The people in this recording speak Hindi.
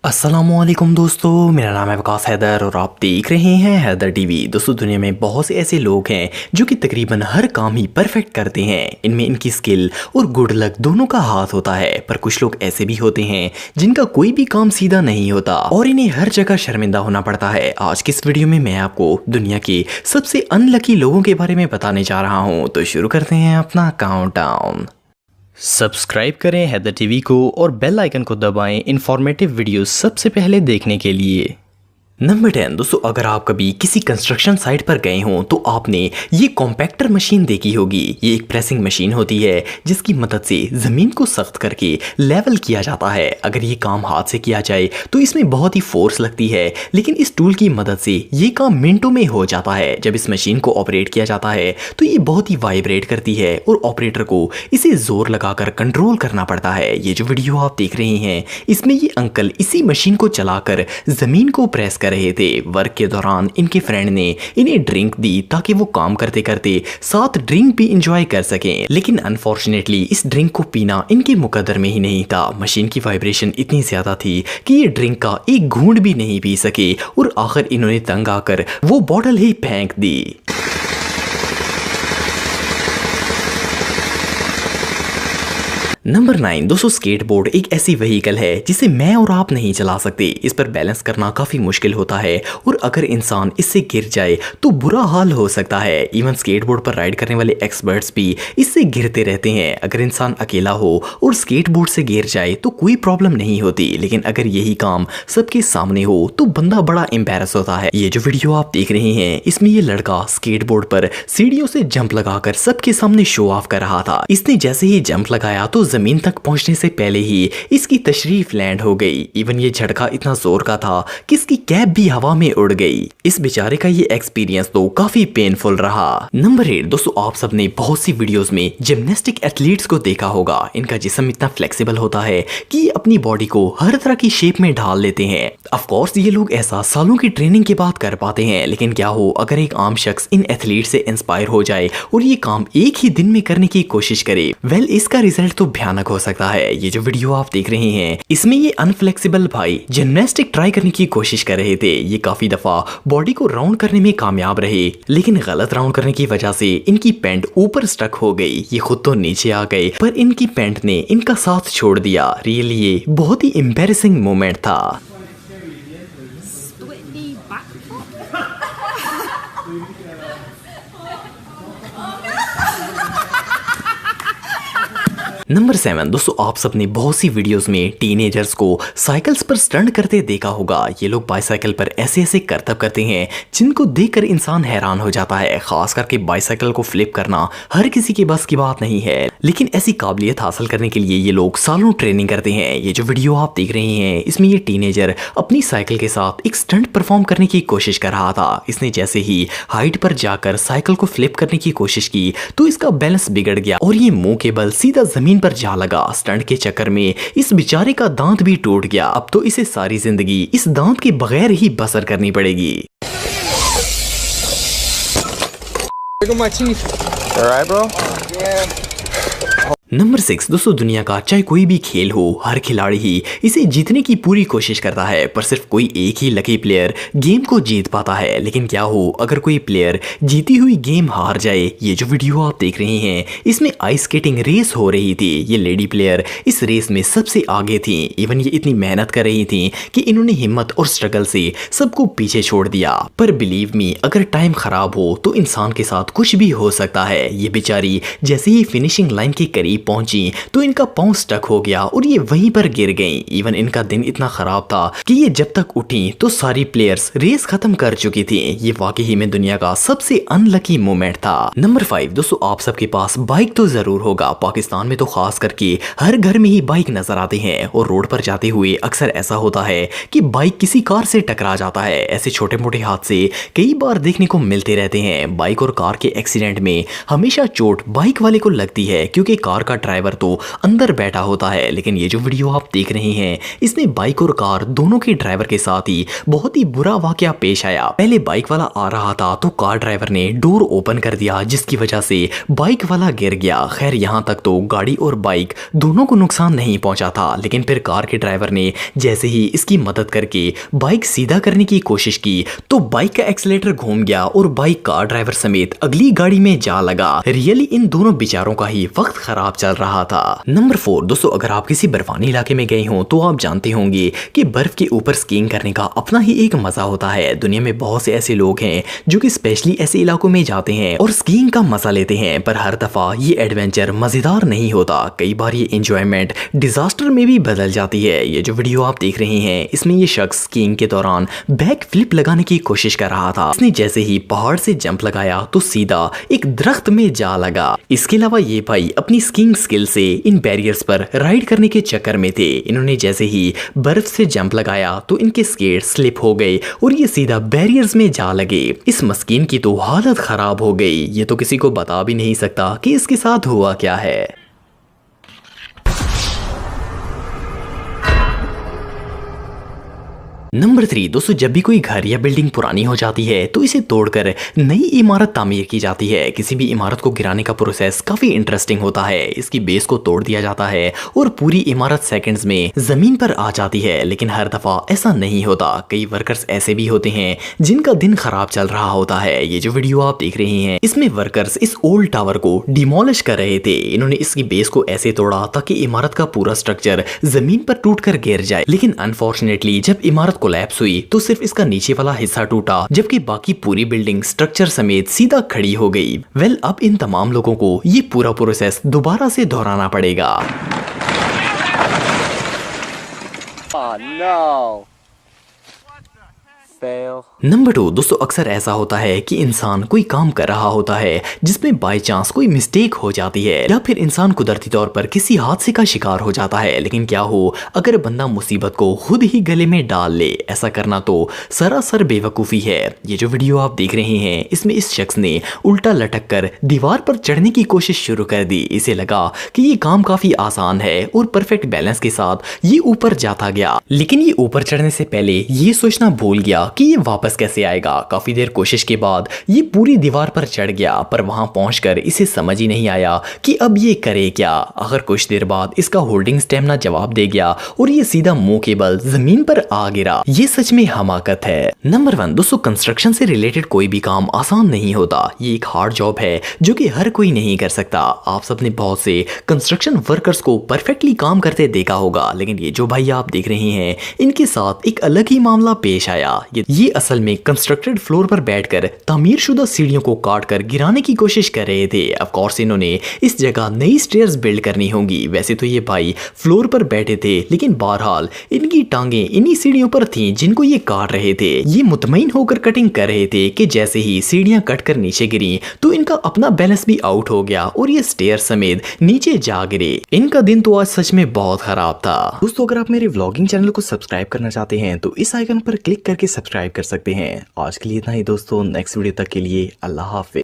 अस्सलामुअलैकुम दोस्तों, मेरा नाम है वकास हैदर और आप देख रहे हैं हैदर टीवी। दोस्तों, दुनिया में बहुत से ऐसे लोग हैं जो कि तकरीबन हर काम ही परफेक्ट करते हैं। इनमें इनकी स्किल और गुड लक दोनों का हाथ होता है, पर कुछ लोग ऐसे भी होते हैं जिनका कोई भी काम सीधा नहीं होता और इन्हें हर जगह शर्मिंदा होना पड़ता है। आज की इस वीडियो में मैं आपको दुनिया के सबसे अनलकी लोगों के बारे में बताने जा रहा हूँ। तो शुरू करते हैं अपना काउंटडाउन। सब्सक्राइब करें हैदर टीवी को और बेल आइकन को दबाएं इन्फॉर्मेटिव वीडियोस सबसे पहले देखने के लिए। नंबर 10 दोस्तों, अगर आप कभी किसी कंस्ट्रक्शन साइट पर गए हों तो आपने ये कॉम्पैक्टर मशीन देखी होगी। ये एक प्रेसिंग मशीन होती है जिसकी मदद से ज़मीन को सख्त करके लेवल किया जाता है। अगर ये काम हाथ से किया जाए तो इसमें बहुत ही फोर्स लगती है, लेकिन इस टूल की मदद से ये काम मिनटों में हो जाता है। जब इस मशीन को ऑपरेट किया जाता है तो ये बहुत ही वाइब्रेट करती है और ऑपरेटर को इसे जोर लगाकर कंट्रोल करना पड़ता है। ये जो वीडियो आप देख रहे हैं इसमें ये अंकल इसी मशीन को चलाकर ज़मीन को प्रेस कर रहे थे। वर्क के दौरान इनके फ्रेंड ने इन्हें ड्रिंक दी ताकि वो काम करते करते साथ ड्रिंक भी इंजॉय कर सकें, लेकिन अनफॉर्चुनेटली इस ड्रिंक को पीना इनके मुकद्दर में ही नहीं था। मशीन की वाइब्रेशन इतनी ज्यादा थी कि ये ड्रिंक का एक घूंट भी नहीं पी सके और आखिर इन्होंने तंग आकर वो बॉटल ही फेंक दी। नंबर 9 दोस्तों, स्केटबोर्ड एक ऐसी व्हीकल है जिसे मैं और आप नहीं चला सकते। इस पर बैलेंस करना काफ़ी मुश्किल होता है और अगर इंसान इससे गिर जाए तो बुरा हाल हो सकता है। इवन स्केटबोर्ड पर राइड करने वाले एक्सपर्ट्स भी इससे गिरते रहते हैं। अगर इंसान अकेला हो और स्केटबोर्ड से गिर जाए तो कोई प्रॉब्लम नहीं होती, लेकिन अगर यही काम सबके सामने हो तो बंदा बड़ा एम्बैरस होता है। ये जो वीडियो आप देख रहे हैं इसमें ये लड़का स्केटबोर्ड पर सीढ़ियों से जंप लगाकर सबके सामने शो ऑफ कर रहा था। इसने जैसे ही जंप लगाया तो जमीन तक पहुंचने से पहले ही इसकी तशरीफ लैंड हो गई। इवन ये झटका इतना जोर का था कि इसकी कैप भी हवा में उड़ गई। इस बेचारे का ये एक्सपीरियंस तो काफी पेनफुल रहा। नंबर 8 दोस्तों, आप सबने बहुत सी वीडियोस में जिम्नास्टिक एथलीट्स को देखा होगा। इनका जिस्म इतना फ्लेक्सिबल होता है कि ये अपनी बॉडी को हर तरह की शेप में ढाल लेते हैं। ऑफ कोर्स ये लोग ऐसा सालों की ट्रेनिंग के बाद कर पाते हैं, लेकिन क्या हो अगर एक आम शख्स इन एथलीट से इंस्पायर हो जाए और ये काम एक ही दिन में करने की कोशिश करे, वेल इसका रिजल्ट तो भयानक हो सकता है। ये जो वीडियो आप देख रहे हैं इसमें ये अनफ्लेक्सिबल भाई जिम्नास्टिक ट्राई करने की कोशिश कर रहे थे। ये काफी दफा बॉडी को राउंड करने में कामयाब रहे, लेकिन गलत राउंड करने की वजह से इनकी पैंट ऊपर स्टक हो गई। ये खुद तो नीचे आ गए पर इनकी पैंट ने इनका साथ छोड़ दिया। रियली ये बहुत ही एम्बैरेसिंग मोमेंट था। नंबर 7 दोस्तों, आप सबने बहुत सी वीडियोस में टीनेजर्स को साइकिल्स पर स्टंट करते देखा होगा। ये लोग बाइसाइकिल पर ऐसे ऐसे करतब करते हैं जिनको देखकर इंसान हैरान हो जाता है। खास करके बाइसाइकिल को फ्लिप करना हर किसी के बस की बात नहीं है, लेकिन ऐसी काबिलियत हासिल करने के लिए ये लोग सालों ट्रेनिंग करते हैं। ये जो वीडियो आप देख रहे हैं इसमें ये टीनेजर अपनी साइकिल के साथ एक स्टंट परफॉर्म करने की कोशिश कर रहा था। इसने जैसे ही हाइट पर जाकर साइकिल को फ्लिप करने की कोशिश की तो इसका बैलेंस बिगड़ गया और ये मुंह के बल सीधा जमीन पर जा लगा। स्टंट के चक्कर में इस बेचारे का दांत भी टूट गया। अब तो इसे सारी जिंदगी इस दांत के बगैर ही बसर करनी पड़ेगी। नंबर 6 दोस्तों, दुनिया का चाहे कोई भी खेल हो हर खिलाड़ी ही इसे जीतने की पूरी कोशिश करता है, पर सिर्फ कोई एक ही लकी प्लेयर गेम को जीत पाता है। लेकिन क्या हो अगर कोई प्लेयर जीती हुई गेम हार जाए। ये जो वीडियो आप देख रहे हैं इसमें आइस स्केटिंग रेस हो रही थी। ये लेडी प्लेयर इस रेस में सबसे आगे थी। इवन ये इतनी मेहनत कर रही थी कि इन्होंने हिम्मत और स्ट्रगल से सबको पीछे छोड़ दिया। पर बिलीव मी, अगर टाइम खराब हो तो इंसान के साथ कुछ भी हो सकता है। ये बेचारी जैसे ही फिनिशिंग लाइन के करीब पहुंची तो इनका पांव स्टक हो गया और ये वहीं पर गिर गईं। इवन इनका दिन इतना खराब था कि ये जब तक उठी तो सारी प्लेयर्स रेस खत्म कर चुकी थी। ये वाकई में दुनिया का सबसे अनलकी मोमेंट था। नंबर 5 दोस्तों, आप सबके पास बाइक तो जरूर होगा। पाकिस्तान में तो खास करके हर घर में ही बाइक नजर आते हैं और रोड पर जाते हुए अक्सर ऐसा होता है कि बाइक किसी कार से टकरा जाता है। ऐसे छोटे मोटे हादसे कई बार देखने को मिलते रहते हैं। बाइक और कार के एक्सीडेंट में हमेशा चोट बाइक वाले को लगती है क्योंकि कार का का ड्राइवर तो अंदर बैठा होता है, लेकिन ये जो वीडियो आप देख रहे हैं इसमें बाइक और कार दोनों के ड्राइवर के साथ ही बहुत ही बुरा वाकया पेश आया। पहले बाइक वाला आ रहा था तो कार ड्राइवर ने डोर ओपन कर दिया, जिसकी वजह से बाइक वाला गिर गया। खैर यहाँ तक तो गाड़ी और बाइक दोनों को नुकसान नहीं पहुंचा था, लेकिन फिर कार के ड्राइवर ने जैसे ही इसकी मदद करके बाइक सीधा करने की कोशिश की तो बाइक का एक्सीलेटर घूम गया और बाइक कार ड्राइवर समेत अगली गाड़ी में जा लगा। रियली इन दोनों बेचारों का ही वक्त खराब चल रहा था। नंबर 4 दोस्तों, अगर आप किसी बर्फानी इलाके में गए हो तो आप जानते होंगे कि बर्फ के ऊपर स्कीइंग करने का अपना ही एक मजा होता है। दुनिया में बहुत से ऐसे लोग हैं जो कि स्पेशली ऐसे इलाकों में जाते हैं और स्कीइंग का मजा लेते हैं, पर हर दफा ये एडवेंचर मजेदार नहीं होता। कई बार ये एंजॉयमेंट डिजास्टर में भी बदल जाती है। ये जो वीडियो आप देख रहे हैं इसमें ये शख्स स्कीइंग के दौरान बैक फ्लिप लगाने की कोशिश कर रहा था। इसने जैसे ही पहाड़ से जंप लगाया तो सीधा एक दरख्त में जा लगा। इसके अलावा ये भाई अपनी स्कीइंग स्किल से इन बैरियर्स पर राइड करने के चक्कर में थे। इन्होंने जैसे ही बर्फ से जंप लगाया तो इनके स्केट स्लिप हो गए और ये सीधा बैरियर्स में जा लगे। इस मस्कीन की तो हालत खराब हो गई। ये तो किसी को बता भी नहीं सकता कि इसके साथ हुआ क्या है। नंबर 3 दोस्तों, जब भी कोई घर या बिल्डिंग पुरानी हो जाती है तो इसे तोड़कर नई इमारत तामीर की जाती है। किसी भी इमारत को गिराने का प्रोसेस काफी इंटरेस्टिंग होता है। इसकी बेस को तोड़ दिया जाता है और पूरी इमारत सेकंड्स में जमीन पर आ जाती है, लेकिन हर दफा ऐसा नहीं होता। कई वर्कर्स ऐसे भी होते हैं जिनका दिन खराब चल रहा होता है। ये जो वीडियो आप देख रहे हैं इसमें वर्कर्स इस ओल्ड टावर को डिमोलिश कर रहे थे। इन्होंने इसकी बेस को ऐसे तोड़ा ताकि इमारत का पूरा स्ट्रक्चर जमीन पर टूटकर गिर जाए, लेकिन अनफॉर्चुनेटली जब इमारत कोलैप्स हुई तो सिर्फ इसका नीचे वाला हिस्सा टूटा, जबकि बाकी पूरी बिल्डिंग स्ट्रक्चर समेत सीधा खड़ी हो गई। वेल, अब इन तमाम लोगों को ये पूरा प्रोसेस दोबारा से दोहराना पड़ेगा। Oh no. नंबर 2 दोस्तों, अक्सर ऐसा होता है कि इंसान कोई काम कर रहा होता है जिसमें बाय चांस कोई मिस्टेक हो जाती है या फिर इंसान कुदरती तौर पर किसी हादसे का शिकार हो जाता है। लेकिन क्या हो अगर बंदा मुसीबत को खुद ही गले में डाल ले? ऐसा करना तो सरासर बेवकूफ़ी है। ये जो वीडियो आप देख रहे हैं इसमें इस शख्स ने उल्टा लटक कर दीवार पर चढ़ने की कोशिश शुरू कर दी। इसे लगा कि ये काम काफी आसान है और परफेक्ट बैलेंस के साथ ये ऊपर जाता गया, लेकिन ये ऊपर चढ़ने से पहले ये सोचना भूल गया कि ये वापस कैसे आएगा। काफी देर कोशिश के बाद ये पूरी दीवार पर चढ़ गया, पर वहां पहुंचकर इसे समझ ही नहीं आया कि अब ये करे क्या। आखिर कुछ देर बाद इसका होल्डिंग स्टेमिना जवाब दे गया और ये सीधा मुंह के बल जमीन पर आ गिरा। ये सच में हमाकत है। नंबर 1 दोस्तों, कंस्ट्रक्शन से रिलेटेड कोई भी काम आसान नहीं होता। ये एक हार्ड जॉब है जो कि हर कोई नहीं कर सकता। आप सबने बहुत से कंस्ट्रक्शन वर्कर्स को परफेक्टली काम करते देखा होगा, लेकिन ये जो भाई आप देख रहे हैं इनके साथ एक अलग ही मामला पेश आया। ये असल में कंस्ट्रक्टेड फ्लोर पर बैठकर तामीरशुदा सीढ़ियों को काटकर गिराने की कोशिश कर रहे थे। ऑफ कोर्स इन्होंने इस जगह नई स्टेयर्स बिल्ड करनी होंगी। वैसे तो ये भाई फ्लोर पर बैठे थे, लेकिन बहरहाल इनकी टांगे इन्हीं सीढ़ियों पर थीं जिनको ये काट रहे थे। ये मुतमईन होकर कटिंग कर रहे थे कि जैसे ही सीढ़ियां कटकर नीचे गिरी तो इनका अपना बैलेंस भी आउट हो गया और ये स्टेयर समेत नीचे जा गिरे। इनका दिन तो आज सच में बहुत खराब था। दोस्तों, अगर आप मेरे व्लॉगिंग चैनल को सब्सक्राइब करना चाहते हैं तो इस आइकन पर क्लिक करके सब्सक्राइब कर सकते हैं। आज के लिए इतना ही दोस्तों, नेक्स्ट वीडियो तक के लिए अल्लाह हाफिज।